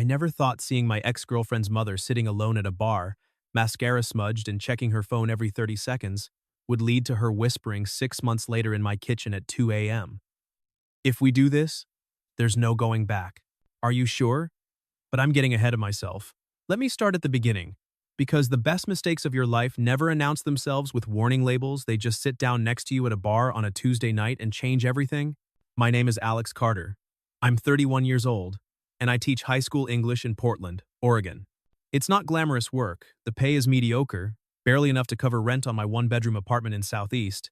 I never thought seeing my ex-girlfriend's mother sitting alone at a bar, mascara smudged and checking her phone every 30 seconds, would lead to her whispering 6 months later in my kitchen at 2 a.m. If we do this, there's no going back. Are you sure? But I'm getting ahead of myself. Let me start at the beginning. Because the best mistakes of your life never announce themselves with warning labels, they just sit down next to you at a bar on a Tuesday night and change everything. My name is Alex Carter. I'm 31 years old, and I teach high school English in Portland, Oregon. It's not glamorous work, the pay is mediocre, barely enough to cover rent on my one-bedroom apartment in Southeast.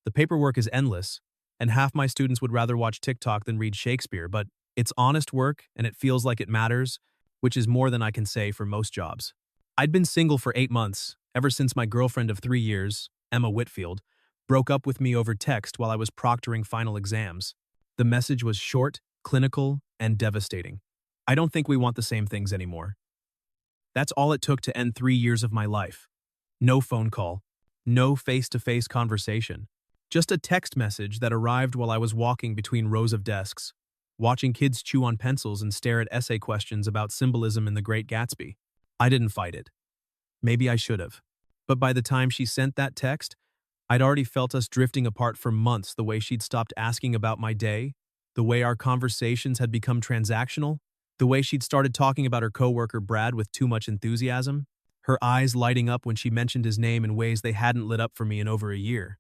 The paperwork is endless, and half my students would rather watch TikTok than read Shakespeare, but it's honest work and it feels like it matters, which is more than I can say for most jobs. I'd been single for 8 months, ever since my girlfriend of 3 years, Emma Whitfield, broke up with me over text while I was proctoring final exams. The message was short, clinical, and devastating. I don't think we want the same things anymore. That's all it took to end 3 years of my life. No phone call, no face-to-face conversation, just a text message that arrived while I was walking between rows of desks, watching kids chew on pencils and stare at essay questions about symbolism in The Great Gatsby. I didn't fight it. Maybe I should have. But by the time she sent that text, I'd already felt us drifting apart for months, the way she'd stopped asking about my day, the way our conversations had become transactional, the way she'd started talking about her coworker Brad with too much enthusiasm, her eyes lighting up when she mentioned his name in ways they hadn't lit up for me in over a year.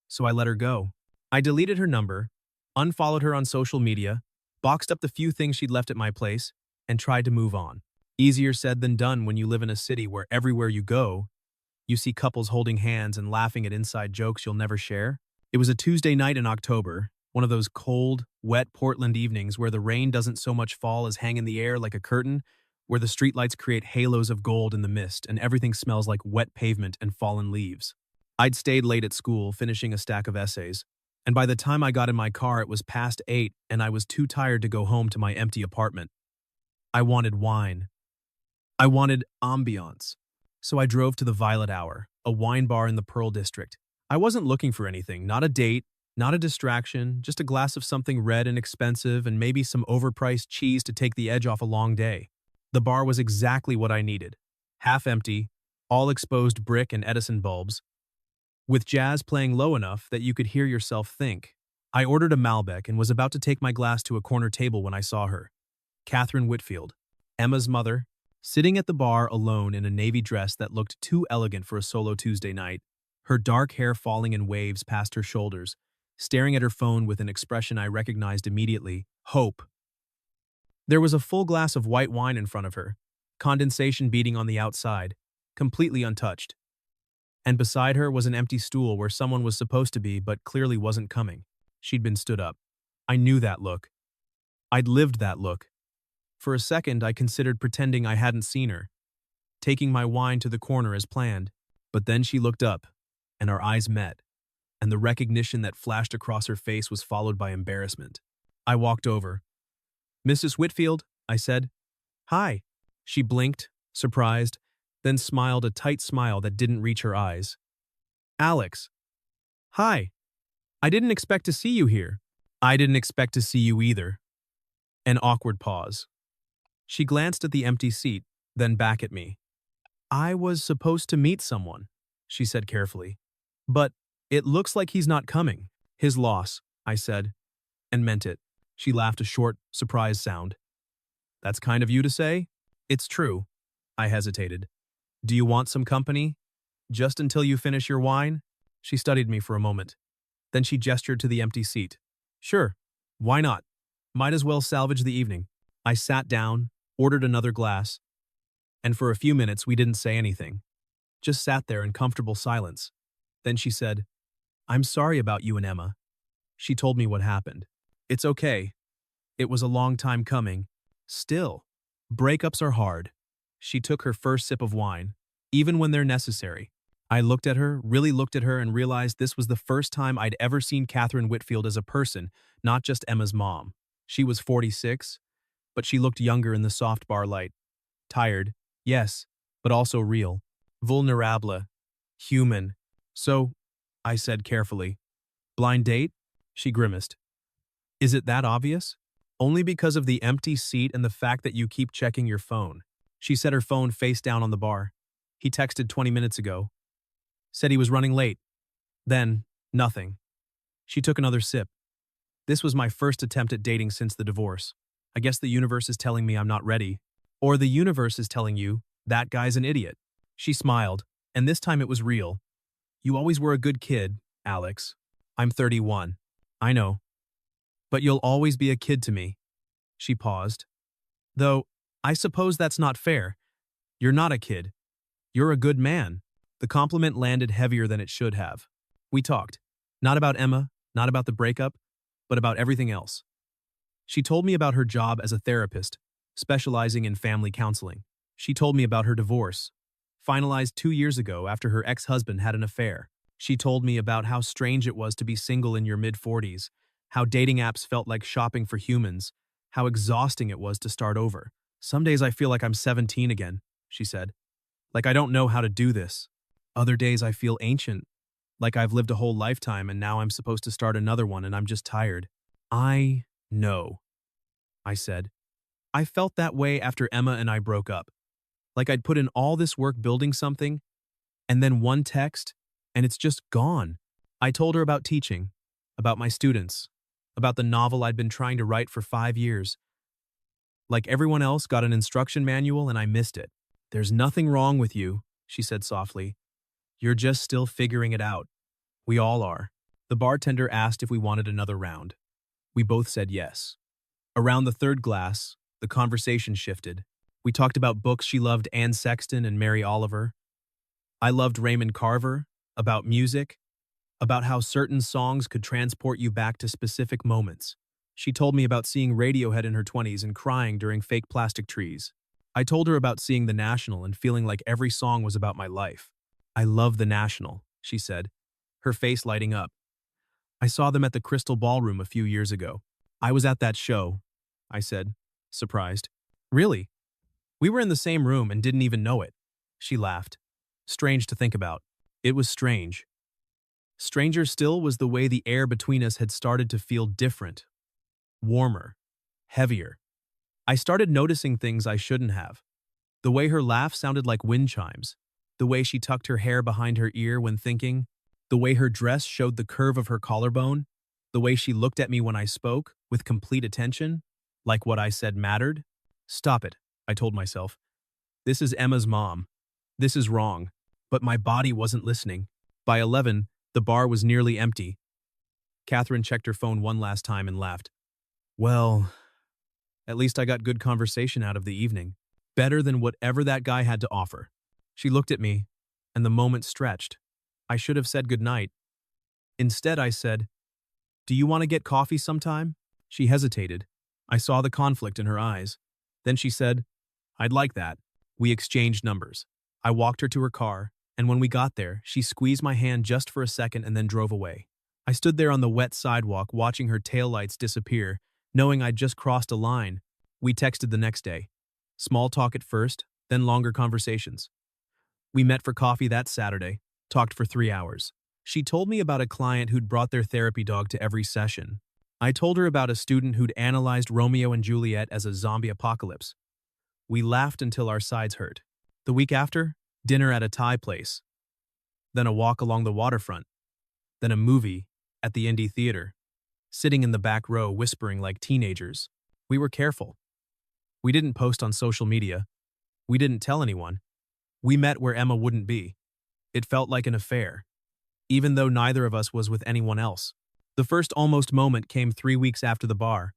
So I let her go. I deleted her number, unfollowed her on social media, boxed up the few things she'd left at my place, and tried to move on. Easier said than done when you live in a city where everywhere you go, you see couples holding hands and laughing at inside jokes you'll never share. It was a Tuesday night in October, one of those cold, wet Portland evenings where the rain doesn't so much fall as hang in the air like a curtain, where the streetlights create halos of gold in the mist and everything smells like wet pavement and fallen leaves. I'd stayed late at school, finishing a stack of essays, and by the time I got in my car it was past 8 and I was too tired to go home to my empty apartment. I wanted wine. I wanted ambiance. So I drove to the Violet Hour, a wine bar in the Pearl District. I wasn't looking for anything, not a date, not a distraction, just a glass of something red and expensive and maybe some overpriced cheese to take the edge off a long day. The bar was exactly what I needed. Half empty, all exposed brick and Edison bulbs, with jazz playing low enough that you could hear yourself think. I ordered a Malbec and was about to take my glass to a corner table when I saw her. Catherine Whitfield, Emma's mother, sitting at the bar alone in a navy dress that looked too elegant for a solo Tuesday night, her dark hair falling in waves past her shoulders, staring at her phone with an expression I recognized immediately: hope. There was a full glass of white wine in front of her, condensation beating on the outside, completely untouched. And beside her was an empty stool where someone was supposed to be but clearly wasn't coming. She'd been stood up. I knew that look. I'd lived that look. For a second, I considered pretending I hadn't seen her, taking my wine to the corner as planned. But then she looked up, and our eyes met, and the recognition that flashed across her face was followed by embarrassment. I walked over. "Mrs. Whitfield," I said. "Hi." She blinked, surprised, then smiled a tight smile that didn't reach her eyes. "Alex." "Hi. I didn't expect to see you here." "I didn't expect to see you either." An awkward pause. She glanced at the empty seat, then back at me. "I was supposed to meet someone," she said carefully. "But it looks like he's not coming." "His loss," I said, and meant it. She laughed a short, surprised sound. "That's kind of you to say?" "It's true." I hesitated. "Do you want some company? Just until you finish your wine?" She studied me for a moment. Then she gestured to the empty seat. "Sure. Why not? Might as well salvage the evening." I sat down, ordered another glass, and for a few minutes we didn't say anything. Just sat there in comfortable silence. Then she said, "I'm sorry about you and Emma." She told me what happened. "It's okay. It was a long time coming. Still, breakups are hard." She took her first sip of wine, even when they're necessary. I looked at her, really looked at her, and realized this was the first time I'd ever seen Catherine Whitfield as a person, not just Emma's mom. She was 46, but she looked younger in the soft bar light. Tired, yes, but also real. Vulnerable. Human. "So," I said carefully. "Blind date?" She grimaced. "Is it that obvious?" Only because of the empty seat and the fact that you keep checking your phone. She set her phone face down on the bar. He texted 20 minutes ago. Said he was running late. Then, nothing. She took another sip. This was my first attempt at dating since the divorce. I guess the universe is telling me I'm not ready. Or the universe is telling you, that guy's an idiot. She smiled, and this time it was real. You always were a good kid, Alex. I'm 31. I know. But you'll always be a kid to me. She paused. Though, I suppose that's not fair. You're not a kid. You're a good man. The compliment landed heavier than it should have. We talked. Not about Emma, not about the breakup, but about everything else. She told me about her job as a therapist, specializing in family counseling. She told me about her divorce, finalized 2 years ago after her ex-husband had an affair. She told me about how strange it was to be single in your mid-40s, how dating apps felt like shopping for humans, how exhausting it was to start over. Some days I feel like I'm 17 again, she said. Like I don't know how to do this. Other days I feel ancient, like I've lived a whole lifetime and now I'm supposed to start another one and I'm just tired. I know, I said. I felt that way after Emma and I broke up. Like I'd put in all this work building something, and then one text, and it's just gone. I told her about teaching, about my students, about the novel I'd been trying to write for 5 years. Like everyone else, got an instruction manual and I missed it. There's nothing wrong with you, she said softly. You're just still figuring it out. We all are. The bartender asked if we wanted another round. We both said yes. Around the third glass, the conversation shifted. We talked about books she loved, Anne Sexton and Mary Oliver. I loved Raymond Carver, about music, about how certain songs could transport you back to specific moments. She told me about seeing Radiohead in her 20s and crying during Fake Plastic Trees. I told her about seeing The National and feeling like every song was about my life. I love The National, she said, her face lighting up. I saw them at the Crystal Ballroom a few years ago. I was at that show, I said, surprised. Really? We were in the same room and didn't even know it. She laughed. Strange to think about. It was strange. Stranger still was the way the air between us had started to feel different, warmer, heavier. I started noticing things I shouldn't have. The way her laugh sounded like wind chimes, the way she tucked her hair behind her ear when thinking, the way her dress showed the curve of her collarbone, the way she looked at me when I spoke, with complete attention, like what I said mattered. Stop it, I told myself. This is Emma's mom. This is wrong. But my body wasn't listening. By 11, the bar was nearly empty. Catherine checked her phone one last time and laughed. Well, at least I got good conversation out of the evening. Better than whatever that guy had to offer. She looked at me, and the moment stretched. I should have said goodnight. Instead, I said, Do you want to get coffee sometime? She hesitated. I saw the conflict in her eyes. Then she said, I'd like that. We exchanged numbers. I walked her to her car, and when we got there, she squeezed my hand just for a second and then drove away. I stood there on the wet sidewalk watching her taillights disappear, knowing I'd just crossed a line. We texted the next day. Small talk at first, then longer conversations. We met for coffee that Saturday, talked for 3 hours. She told me about a client who'd brought their therapy dog to every session. I told her about a student who'd analyzed Romeo and Juliet as a zombie apocalypse. We laughed until our sides hurt. The week after, dinner at a Thai place. Then a walk along the waterfront. Then a movie at the indie theater. Sitting in the back row whispering like teenagers. We were careful. We didn't post on social media. We didn't tell anyone. We met where Emma wouldn't be. It felt like an affair, even though neither of us was with anyone else. The first almost moment came 3 weeks after the bar.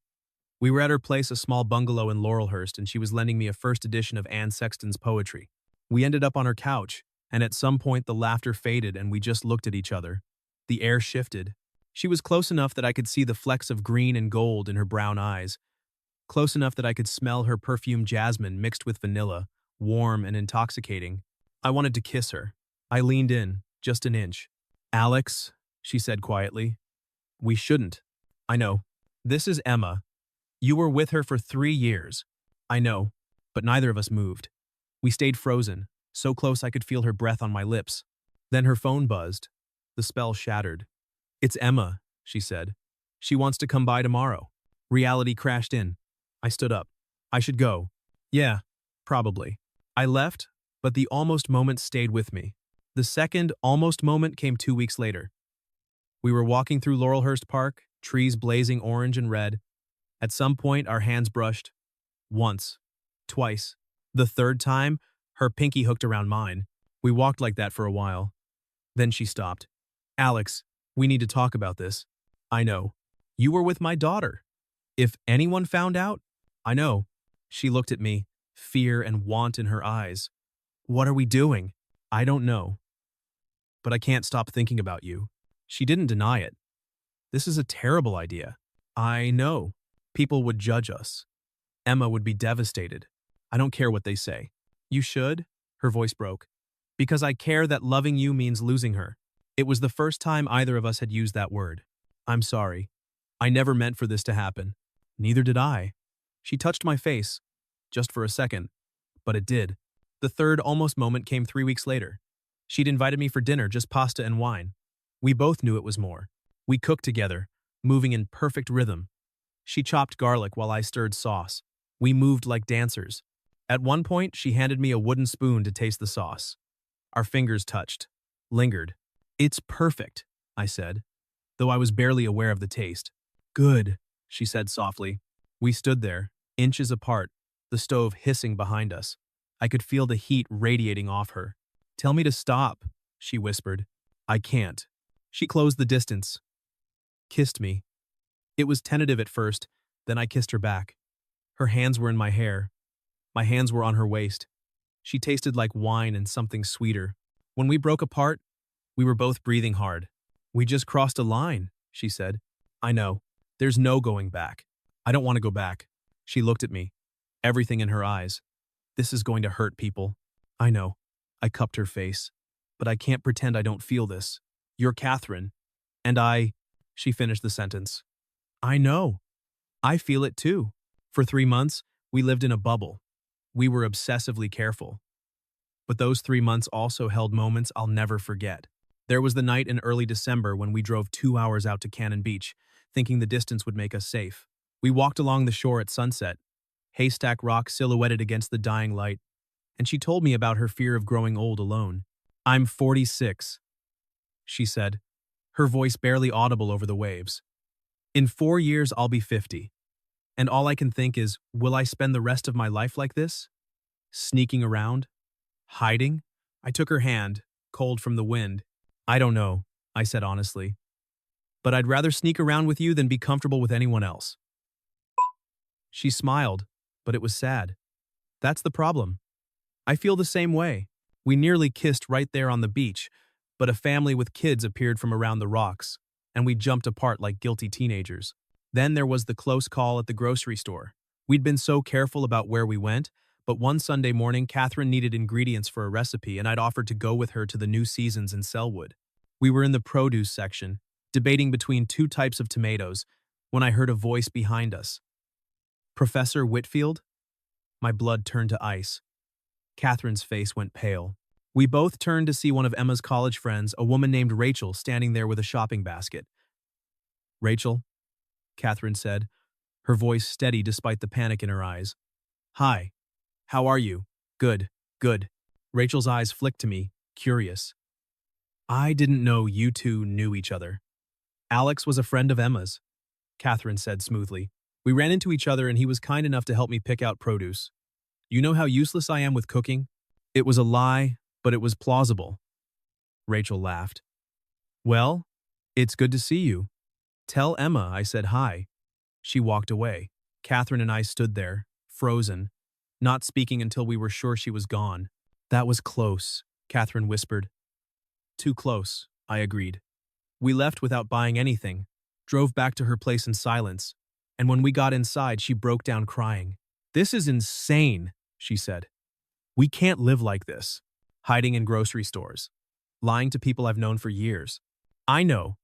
We were at her place, a small bungalow in Laurelhurst, and she was lending me a first edition of Anne Sexton's poetry. We ended up on her couch, and at some point the laughter faded and we just looked at each other. The air shifted. She was close enough that I could see the flecks of green and gold in her brown eyes. Close enough that I could smell her perfumed jasmine mixed with vanilla, warm and intoxicating. I wanted to kiss her. I leaned in, just an inch. Alex, she said quietly. We shouldn't. I know. This is Emma. You were with her for 3 years. I know, but neither of us moved. We stayed frozen, so close I could feel her breath on my lips. Then her phone buzzed. The spell shattered. It's Emma, she said. She wants to come by tomorrow. Reality crashed in. I stood up. I should go. Yeah, probably. I left, but the almost moment stayed with me. The second almost moment came 2 weeks later. We were walking through Laurelhurst Park, trees blazing orange and red. At some point, our hands brushed. Once. Twice. The third time, her pinky hooked around mine. We walked like that for a while. Then she stopped. Alex, we need to talk about this. I know. You were with my daughter. If anyone found out, I know. She looked at me, fear and want in her eyes. What are we doing? I don't know. But I can't stop thinking about you. She didn't deny it. This is a terrible idea. I know. People would judge us. Emma would be devastated. I don't care what they say. You should? Her voice broke. Because I care that loving you means losing her. It was the first time either of us had used that word. I'm sorry. I never meant for this to happen. Neither did I. She touched my face. Just for a second. But it did. The third almost moment came 3 weeks later. She'd invited me for dinner, just pasta and wine. We both knew it was more. We cooked together, moving in perfect rhythm. She chopped garlic while I stirred sauce. We moved like dancers. At one point, she handed me a wooden spoon to taste the sauce. Our fingers touched, lingered. It's perfect, I said, though I was barely aware of the taste. Good, she said softly. We stood there, inches apart, the stove hissing behind us. I could feel the heat radiating off her. Tell me to stop, she whispered. I can't. She closed the distance, kissed me. It was tentative at first, then I kissed her back. Her hands were in my hair. My hands were on her waist. She tasted like wine and something sweeter. When we broke apart, we were both breathing hard. We just crossed a line, she said. I know. There's no going back. I don't want to go back. She looked at me, everything in her eyes. This is going to hurt people. I know. I cupped her face. But I can't pretend I don't feel this. You're Catherine. And she finished the sentence. I know. I feel it too. For 3 months, we lived in a bubble. We were obsessively careful. But those 3 months also held moments I'll never forget. There was the night in early December when we drove 2 hours out to Cannon Beach, thinking the distance would make us safe. We walked along the shore at sunset, Haystack Rock silhouetted against the dying light, and she told me about her fear of growing old alone. I'm 46, she said, her voice barely audible over the waves. In 4 years, I'll be 50. And all I can think is, will I spend the rest of my life like this? Sneaking around? Hiding? I took her hand, cold from the wind. I don't know, I said honestly. But I'd rather sneak around with you than be comfortable with anyone else. She smiled, but it was sad. That's the problem. I feel the same way. We nearly kissed right there on the beach, but a family with kids appeared from around the rocks, and we jumped apart like guilty teenagers. Then there was the close call at the grocery store. We'd been so careful about where we went, but one Sunday morning, Catherine needed ingredients for a recipe, and I'd offered to go with her to the New Seasons in Selwood. We were in the produce section, debating between 2 types of tomatoes, when I heard a voice behind us. Professor Whitfield? My blood turned to ice. Catherine's face went pale. We both turned to see one of Emma's college friends, a woman named Rachel, standing there with a shopping basket. Rachel, Catherine said, her voice steady despite the panic in her eyes. Hi. How are you? Good, good. Rachel's eyes flicked to me, curious. I didn't know you two knew each other. Alex was a friend of Emma's, Catherine said smoothly. We ran into each other and he was kind enough to help me pick out produce. You know how useless I am with cooking? It was a lie, but it was plausible. Rachel laughed. Well, it's good to see you. Tell Emma I said hi. She walked away. Catherine and I stood there, frozen, not speaking until we were sure she was gone. That was close, Catherine whispered. Too close, I agreed. We left without buying anything, drove back to her place in silence, and when we got inside, she broke down crying. This is insane, she said. We can't live like this, hiding in grocery stores, lying to people I've known for years. I know.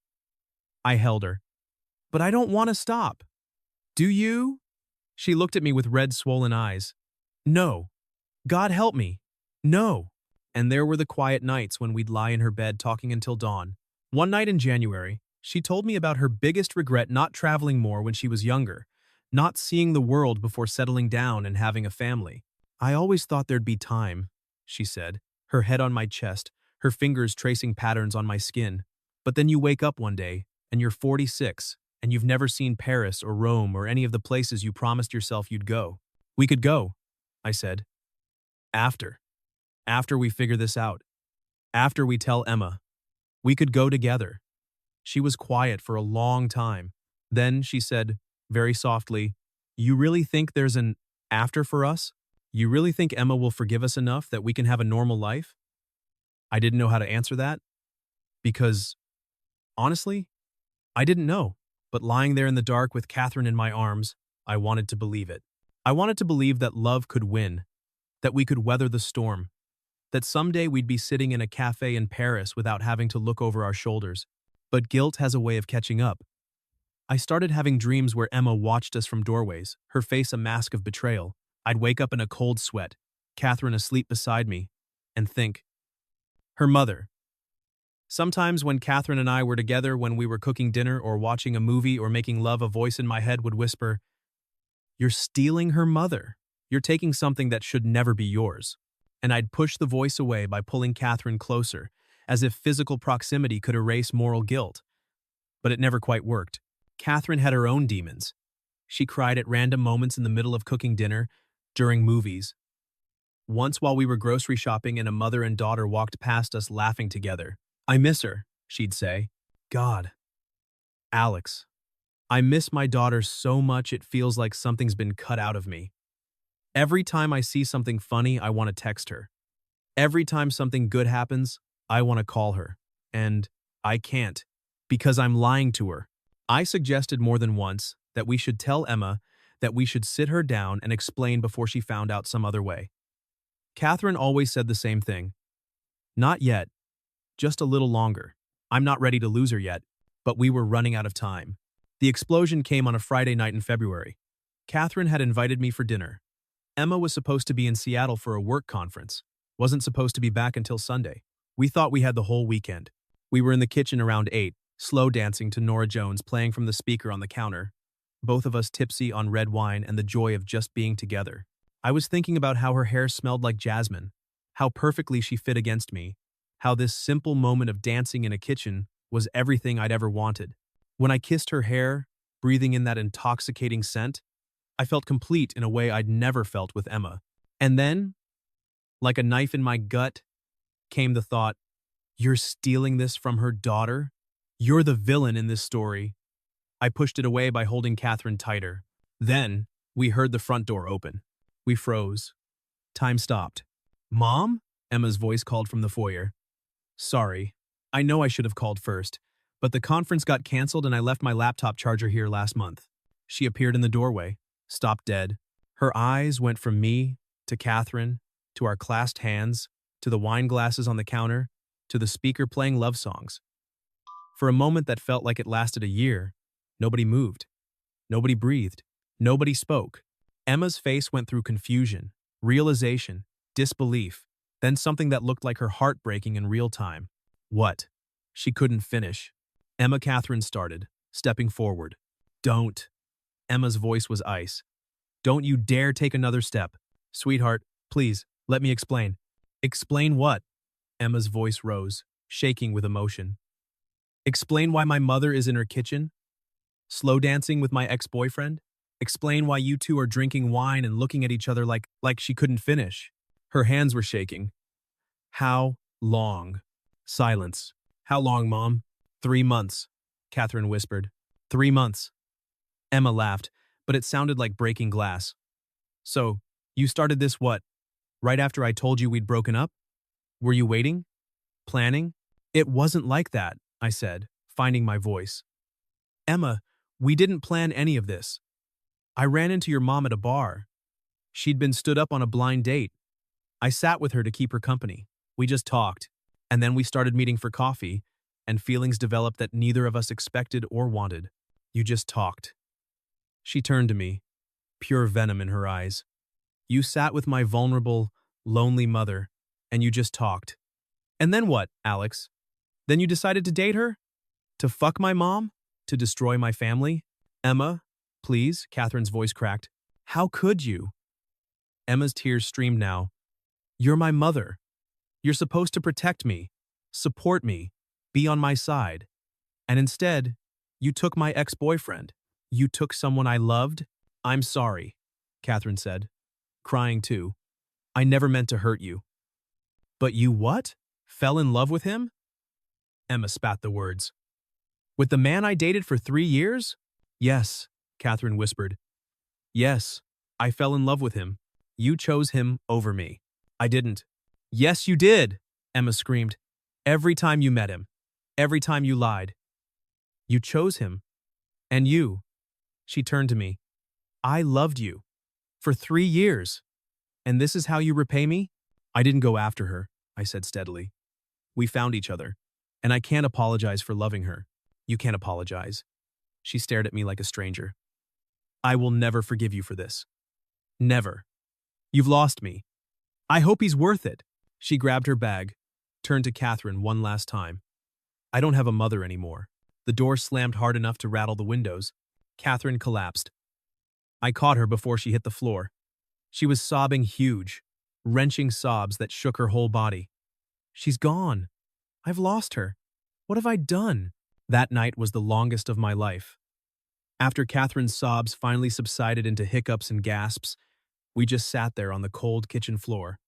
I held her. But I don't want to stop. Do you? She looked at me with red, swollen eyes. No. God help me. No. And there were the quiet nights when we'd lie in her bed talking until dawn. One night in January, she told me about her biggest regret not traveling more when she was younger, not seeing the world before settling down and having a family. I always thought there'd be time, she said, her head on my chest, her fingers tracing patterns on my skin. But then you wake up one day, and you're 46, and you've never seen Paris or Rome or any of the places you promised yourself you'd go. We could go, I said. After. After we figure this out. After we tell Emma. We could go together. She was quiet for a long time. Then she said, very softly, "You really think there's an after for us? You really think Emma will forgive us enough that we can have a normal life?" I didn't know how to answer that because, honestly, I didn't know. But lying there in the dark with Catherine in my arms, I wanted to believe it. I wanted to believe that love could win, that we could weather the storm, that someday we'd be sitting in a cafe in Paris without having to look over our shoulders. But guilt has a way of catching up. I started having dreams where Emma watched us from doorways, her face a mask of betrayal. I'd wake up in a cold sweat, Catherine asleep beside me, and think, her mother. Sometimes when Catherine and I were together, when we were cooking dinner or watching a movie or making love, a voice in my head would whisper, "You're stealing her mother. You're taking something that should never be yours." And I'd push the voice away by pulling Catherine closer, as if physical proximity could erase moral guilt. But it never quite worked. Catherine had her own demons. She cried at random moments in the middle of cooking dinner, during movies. Once while we were grocery shopping and a mother and daughter walked past us laughing together. "I miss her," she'd say. God. Alex. I miss my daughter so much it feels like something's been cut out of me. Every time I see something funny, I want to text her. Every time something good happens, I want to call her. And I can't, because I'm lying to her. I suggested more than once that we should tell Emma, that we should sit her down and explain before she found out some other way. Catherine always said the same thing. Not yet. Just a little longer. I'm not ready to lose her yet, but we were running out of time. The explosion came on a Friday night in February. Catherine had invited me for dinner. Emma was supposed to be in Seattle for a work conference. Wasn't supposed to be back until Sunday. We thought we had the whole weekend. We were in the kitchen around 8, slow dancing to Norah Jones playing from the speaker on the counter. Both of us tipsy on red wine and the joy of just being together. I was thinking about how her hair smelled like jasmine, how perfectly she fit against me, how this simple moment of dancing in a kitchen was everything I'd ever wanted. When I kissed her hair, breathing in that intoxicating scent, I felt complete in a way I'd never felt with Emma. And then, like a knife in my gut, came the thought, "You're stealing this from her daughter? You're the villain in this story." I pushed it away by holding Catherine tighter. Then, we heard the front door open. We froze. Time stopped. "Mom?" Emma's voice called from the foyer. "Sorry. I know I should have called first, but the conference got canceled and I left my laptop charger here last month." She appeared in the doorway, stopped dead. Her eyes went from me to Catherine, to our clasped hands, to the wine glasses on the counter, to the speaker playing love songs. For a moment that felt like it lasted a year, nobody moved. Nobody breathed. Nobody spoke. Emma's face went through confusion, realization, disbelief, then something that looked like her heart breaking in real time. "What?" She couldn't finish. Catherine started, stepping forward. "Don't." Emma's voice was ice. "Don't you dare take another step. Sweetheart, please, let me explain." "Explain what?" Emma's voice rose, shaking with emotion. "Explain why my mother is in her kitchen? Slow dancing with my ex-boyfriend? Explain why you two are drinking wine and looking at each other like she couldn't finish." Her hands were shaking. "How long?" Silence. "How long, Mom?" 3 months, Catherine whispered. 3 months. Emma laughed, but it sounded like breaking glass. "So, you started this what? Right after I told you we'd broken up? Were you waiting? Planning?" "It wasn't like that," I said, finding my voice. "Emma, we didn't plan any of this. I ran into your mom at a bar. She'd been stood up on a blind date. I sat with her to keep her company. We just talked, and then we started meeting for coffee, and feelings developed that neither of us expected or wanted. You just talked." She turned to me, pure venom in her eyes. "You sat with my vulnerable, lonely mother, and you just talked. And then what, Alex? Then you decided to date her? To fuck my mom? To destroy my family?" "Emma, Please, Catherine's voice cracked. How could you? Emma's tears streamed now. You're my mother. You're supposed to protect me, support me, be on my side. And instead, you took my ex-boyfriend. You took someone I loved. I'm sorry, Catherine said, crying too. I never meant to hurt you. But you what? Fell in love with him? Emma spat the words. With the man I dated for 3 years? Yes, Catherine whispered. Yes, I fell in love with him. You chose him over me. I didn't. Yes, you did, Emma screamed. Every time you met him. Every time you lied. You chose him. And you. She turned to me. I loved you. For 3 years. And this is how you repay me? I didn't go after her, I said steadily. We found each other. And I can't apologize for loving her. You can't apologize. She stared at me like a stranger. I will never forgive you for this. Never. You've lost me. I hope he's worth it. She grabbed her bag, turned to Catherine one last time. I don't have a mother anymore. The door slammed hard enough to rattle the windows. Catherine collapsed. I caught her before she hit the floor. She was sobbing huge, wrenching sobs that shook her whole body. She's gone. I've lost her. What have I done? That night was the longest of my life. After Catherine's sobs finally subsided into hiccups and gasps, we just sat there on the cold kitchen floor,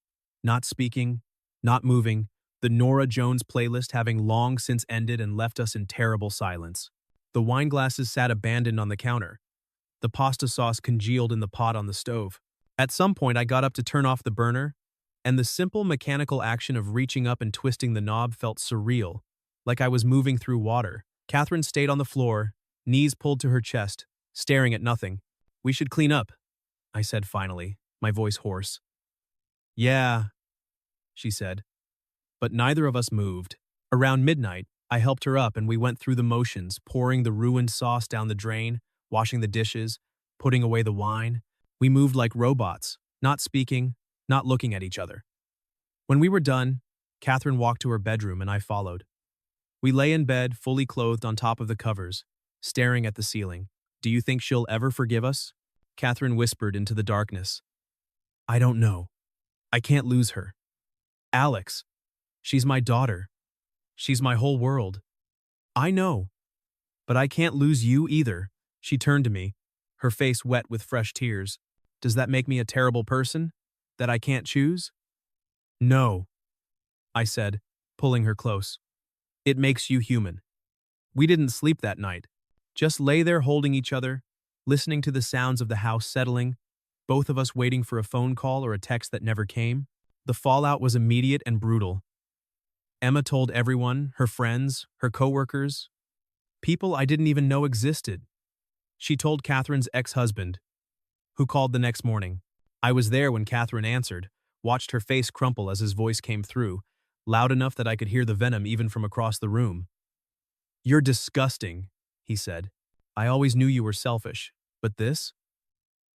not speaking, not moving, the Norah Jones playlist having long since ended and left us in terrible silence. The wine glasses sat abandoned on the counter. The pasta sauce congealed in the pot on the stove. At some point, I got up to turn off the burner, and the simple mechanical action of reaching up and twisting the knob felt surreal, like I was moving through water. Catherine stayed on the floor, knees pulled to her chest, staring at nothing. We should clean up, I said finally, my voice hoarse. Yeah, she said. But neither of us moved. Around midnight, I helped her up and we went through the motions, pouring the ruined sauce down the drain, washing the dishes, putting away the wine. We moved like robots, not speaking, not looking at each other. When we were done, Catherine walked to her bedroom and I followed. We lay in bed, fully clothed on top of the covers, staring at the ceiling. Do you think she'll ever forgive us? Catherine whispered into the darkness. I don't know. I can't lose her. Alex. She's my daughter. She's my whole world. I know. But I can't lose you either. She turned to me, her face wet with fresh tears. Does that make me a terrible person? That I can't choose? No, I said, pulling her close. It makes you human. We didn't sleep that night. Just lay there holding each other, listening to the sounds of the house settling, both of us waiting for a phone call or a text that never came. The fallout was immediate and brutal. Emma told everyone, her friends, her coworkers, people I didn't even know existed. She told Catherine's ex-husband, who called the next morning. I was there when Catherine answered, watched her face crumple as his voice came through, loud enough that I could hear the venom even from across the room. You're disgusting, he said. I always knew you were selfish, but this?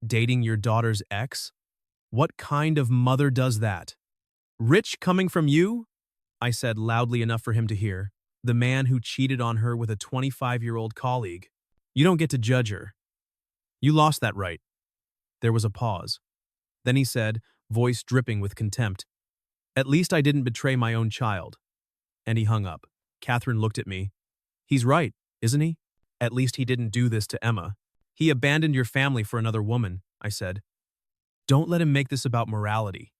Dating your daughter's ex? What kind of mother does that? Rich coming from you? I said loudly enough for him to hear. The man who cheated on her with a 25-year-old colleague. You don't get to judge her. You lost that right. There was a pause. Then he said, voice dripping with contempt, at least I didn't betray my own child. And he hung up. Catherine looked at me. He's right, isn't he? At least he didn't do this to Emma. He abandoned your family for another woman, I said. Don't let him make this about morality.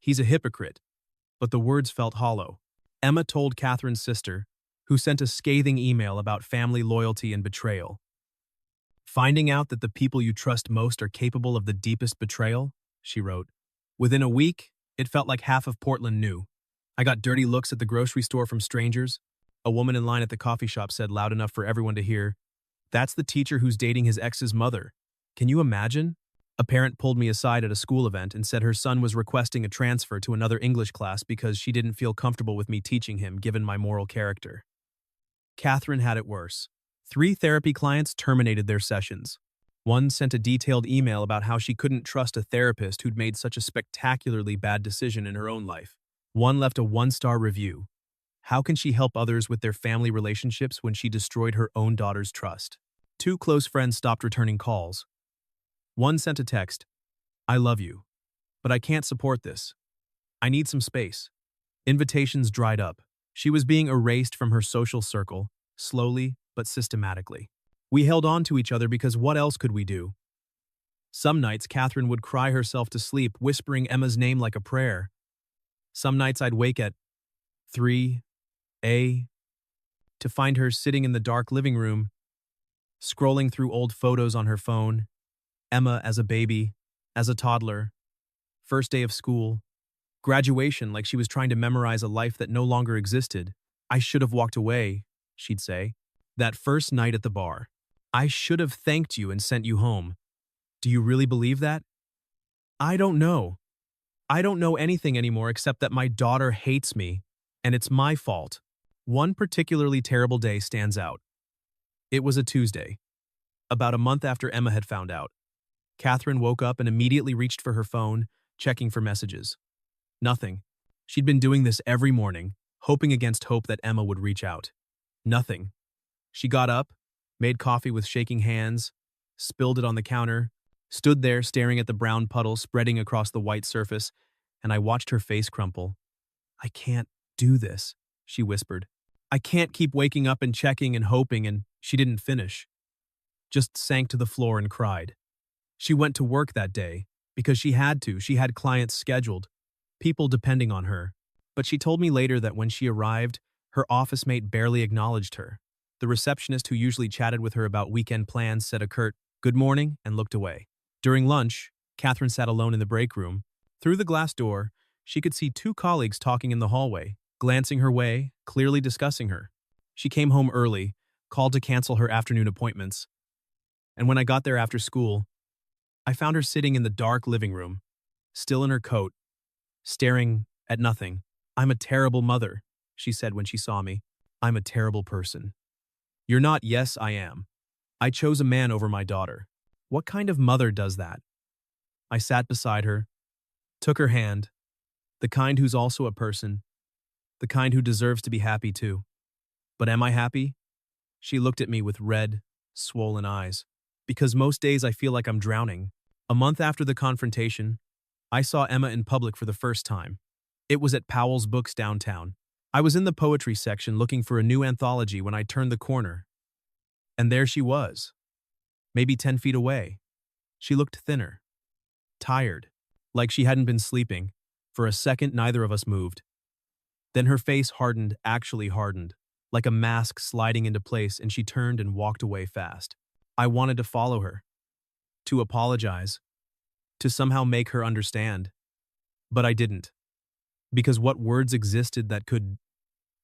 He's a hypocrite. But the words felt hollow. Emma told Catherine's sister, who sent a scathing email about family loyalty and betrayal. Finding out that the people you trust most are capable of the deepest betrayal, she wrote. Within a week, it felt like half of Portland knew. I got dirty looks at the grocery store from strangers. A woman in line at the coffee shop said loud enough for everyone to hear, "That's the teacher who's dating his ex's mother." Can you imagine? A parent pulled me aside at a school event and said her son was requesting a transfer to another English class because she didn't feel comfortable with me teaching him given my moral character. Catherine had it worse. 3 therapy clients terminated their sessions. One sent a detailed email about how she couldn't trust a therapist who'd made such a spectacularly bad decision in her own life. One left a 1-star review. How can she help others with their family relationships when she destroyed her own daughter's trust? Two close friends stopped returning calls. One sent a text, "I love you, but I can't support this. I need some space." Invitations dried up. She was being erased from her social circle, slowly but systematically. We held on to each other because what else could we do? Some nights, Catherine would cry herself to sleep, whispering Emma's name like a prayer. Some nights I'd wake at 3 a. to find her sitting in the dark living room, scrolling through old photos on her phone. Emma as a baby, as a toddler, first day of school, graduation like she was trying to memorize a life that no longer existed. "I should have walked away," she'd say. "That first night at the bar. I should have thanked you and sent you home. Do you really believe that?" I don't know. I don't know anything anymore except that my daughter hates me, and it's my fault. One particularly terrible day stands out. It was a Tuesday, about a month after Emma had found out. Catherine woke up and immediately reached for her phone, checking for messages. Nothing. She'd been doing this every morning, hoping against hope that Emma would reach out. Nothing. She got up, made coffee with shaking hands, spilled it on the counter, stood there staring at the brown puddle spreading across the white surface, and I watched her face crumple. "I can't do this," she whispered. "I can't keep waking up and checking and hoping," and she didn't finish. Just sank to the floor and cried. She went to work that day because she had to. She had clients scheduled, people depending on her. But she told me later that when she arrived, her office mate barely acknowledged her. The receptionist who usually chatted with her about weekend plans said a curt, "Good morning," and looked away. During lunch, Catherine sat alone in the break room. Through the glass door, she could see two colleagues talking in the hallway, glancing her way, clearly discussing her. She came home early, called to cancel her afternoon appointments. And when I got there after school, I found her sitting in the dark living room, still in her coat, staring at nothing. "I'm a terrible mother," she said when she saw me. "I'm a terrible person." "You're not." "Yes, I am. I chose a man over my daughter." "What kind of mother does that?" I sat beside her, took her hand, the kind who's also a person, the kind who deserves to be happy too. "But am I happy?" She looked at me with red, swollen eyes. "Because most days I feel like I'm drowning." A month after the confrontation, I saw Emma in public for the first time. It was at Powell's Books downtown. I was in the poetry section looking for a new anthology when I turned the corner. And there she was, maybe 10 feet away. She looked thinner, tired, like she hadn't been sleeping. For a second, neither of us moved. Then her face hardened, actually hardened, like a mask sliding into place, and she turned and walked away fast. I wanted to follow her, to apologize, to somehow make her understand. But I didn't. Because what words existed that could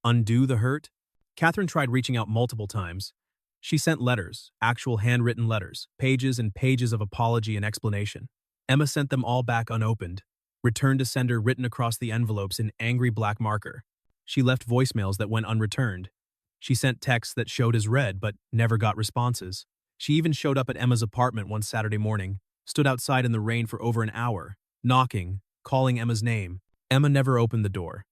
undo the hurt? Catherine tried reaching out multiple times. She sent letters, actual handwritten letters, pages and pages of apology and explanation. Emma sent them all back unopened, returned to sender written across the envelopes in angry black marker. She left voicemails that went unreturned. She sent texts that showed as read but never got responses. She even showed up at Emma's apartment one Saturday morning, stood outside in the rain for over an hour, knocking, calling Emma's name. Emma never opened the door.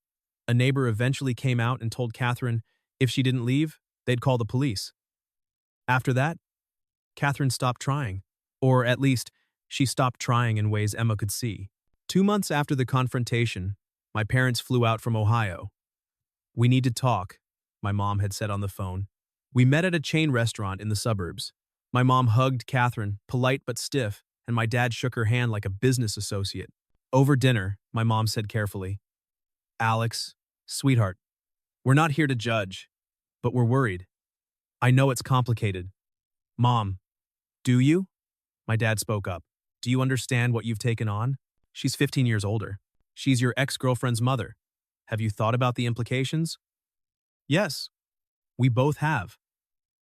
A neighbor eventually came out and told Catherine if she didn't leave, they'd call the police. After that, Catherine stopped trying. Or at least, she stopped trying in ways Emma could see. 2 months after the confrontation, my parents flew out from Ohio. "We need to talk," my mom had said on the phone. We met at a chain restaurant in the suburbs. My mom hugged Catherine, polite but stiff, and my dad shook her hand like a business associate. Over dinner, my mom said carefully, "Alex, sweetheart, we're not here to judge, but we're worried. I know it's complicated." "Mom, do you?" My dad spoke up. "Do you understand what you've taken on? She's 15 years older. She's your ex-girlfriend's mother. Have you thought about the implications?" "Yes, we both have."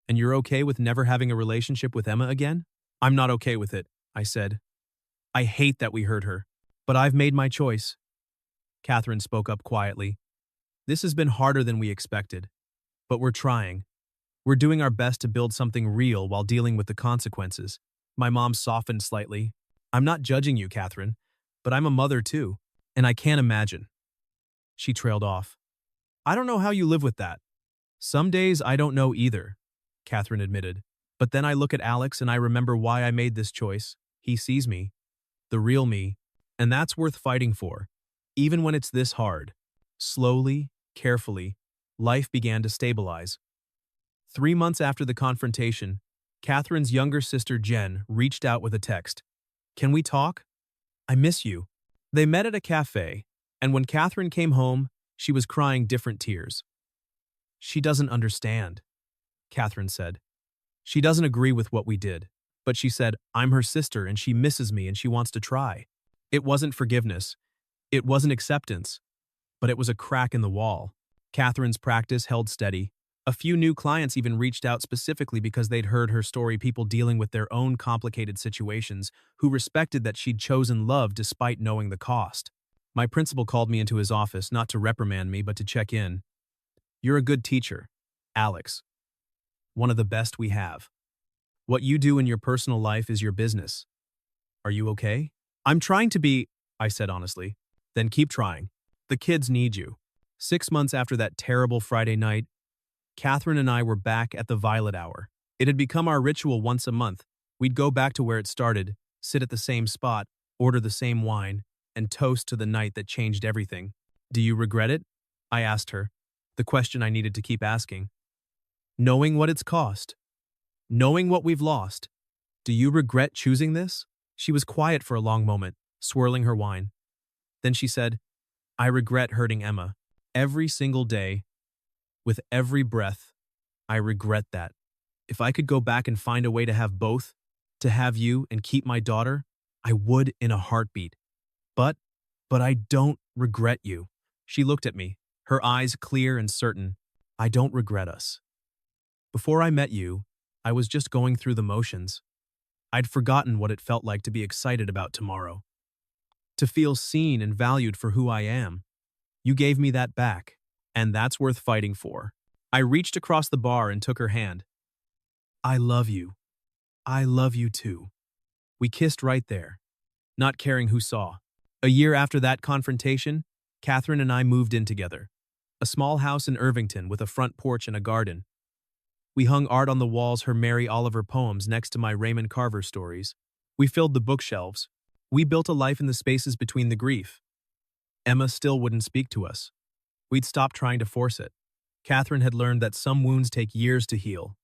"And you're okay with never having a relationship with Emma again?" "I'm not okay with it," I said. "I hate that we hurt her, but I've made my choice." Catherine spoke up quietly. "This has been harder than we expected, but we're trying. We're doing our best to build something real while dealing with the consequences." My mom softened slightly. "I'm not judging you, Catherine, but I'm a mother too, and I can't imagine." She trailed off. "I don't know how you live with that." "Some days I don't know either," Catherine admitted. But then I look at Alex and I remember why I made this choice. He sees me, the real me, and that's worth fighting for. Even when it's this hard. Slowly, carefully, life began to stabilize. 3 months after the confrontation, Catherine's younger sister Jen reached out with a text. Can we talk? I miss you. They met at a cafe, and when Catherine came home, she was crying different tears. She doesn't understand, Catherine said. She doesn't agree with what we did, but she said, I'm her sister and she misses me and she wants to try. It wasn't forgiveness. It wasn't acceptance, but it was a crack in the wall. Catherine's practice held steady. A few new clients even reached out specifically because they'd heard her story, people dealing with their own complicated situations who respected that she'd chosen love despite knowing the cost. My principal called me into his office not to reprimand me but to check in. You're a good teacher, Alex. One of the best we have. What you do in your personal life is your business. Are you okay? I'm trying to be, I said honestly. Then keep trying. The kids need you. 6 months after that terrible Friday night, Catherine and I were back at the Violet Hour. It had become our ritual once a month. We'd go back to where it started, sit at the same spot, order the same wine, and toast to the night that changed everything. Do you regret it? I asked her, the question I needed to keep asking. Knowing what it's cost. Knowing what we've lost. Do you regret choosing this? She was quiet for a long moment, swirling her wine. Then she said, I regret hurting Emma. Every single day, with every breath, I regret that. If I could go back and find a way to have both, to have you and keep my daughter, I would in a heartbeat. But I don't regret you. She looked at me, her eyes clear and certain. I don't regret us. Before I met you, I was just going through the motions. I'd forgotten what it felt like to be excited about tomorrow. To feel seen and valued for who I am. You gave me that back, and that's worth fighting for. I reached across the bar and took her hand. I love you. I love you too. We kissed right there, not caring who saw. A year after that confrontation, Catherine and I moved in together. A small house in Irvington with a front porch and a garden. We hung art on the walls, her Mary Oliver poems next to my Raymond Carver stories. We filled the bookshelves. We built a life in the spaces between the grief. Emma still wouldn't speak to us. We'd stopped trying to force it. Catherine had learned that some wounds take years to heal,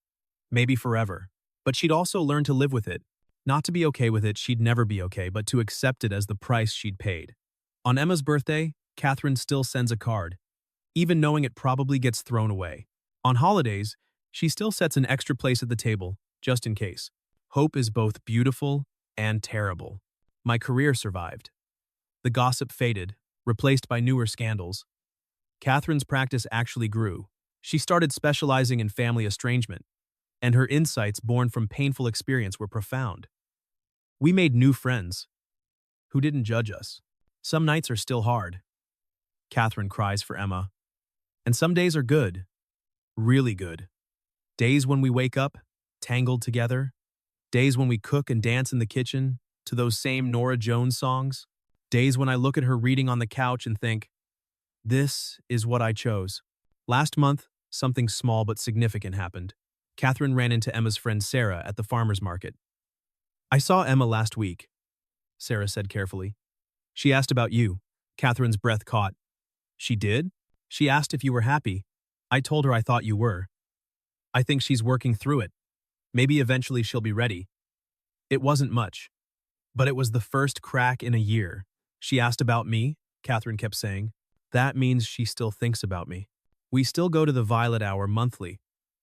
maybe forever. But she'd also learned to live with it. Not to be okay with it, she'd never be okay, but to accept it as the price she'd paid. On Emma's birthday, Catherine still sends a card, even knowing it probably gets thrown away. On holidays, she still sets an extra place at the table, just in case. Hope is both beautiful and terrible. My career survived. The gossip faded, replaced by newer scandals. Catherine's practice actually grew. She started specializing in family estrangement, and her insights born from painful experience were profound. We made new friends who didn't judge us. Some nights are still hard. Catherine cries for Emma. And some days are good, really good. Days when we wake up, tangled together. Days when we cook and dance in the kitchen to those same Norah Jones songs. Days when I look at her reading on the couch and think, this is what I chose. Last month, something small but significant happened. Catherine ran into Emma's friend Sarah at the farmer's market. I saw Emma last week, Sarah said carefully. She asked about you. Catherine's breath caught. She did? She asked if you were happy. I told her I thought you were. I think she's working through it. Maybe eventually she'll be ready. It wasn't much, but it was the first crack in a year. She asked about me, Catherine kept saying. That means she still thinks about me. We still go to the Violet Hour monthly.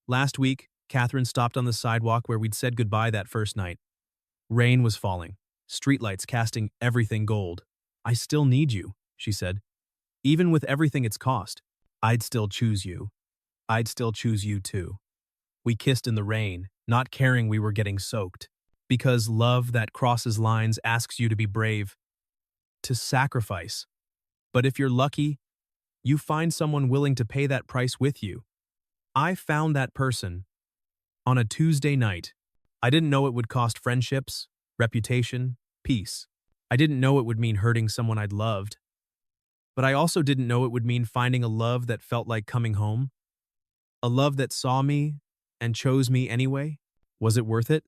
Last week, Catherine stopped on the sidewalk where we'd said goodbye that first night. Rain was falling, streetlights casting everything gold. I still need you, she said. Even with everything it's cost, I'd still choose you. I'd still choose you too. We kissed in the rain, not caring we were getting soaked. Because love that crosses lines asks you to be brave, to sacrifice. But if you're lucky, you find someone willing to pay that price with you. I found that person on a Tuesday night. I didn't know it would cost friendships, reputation, peace. I didn't know it would mean hurting someone I'd loved. But I also didn't know it would mean finding a love that felt like coming home. A love that saw me and chose me anyway. Was it worth it?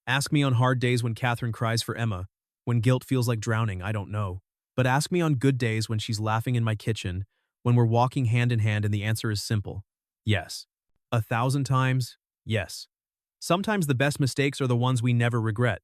Ask me on hard days when Catherine cries for Emma, when guilt feels like drowning, I don't know. But ask me on good days when she's laughing in my kitchen, when we're walking hand in hand and the answer is simple. Yes. 1,000 times, yes. Sometimes the best mistakes are the ones we never regret.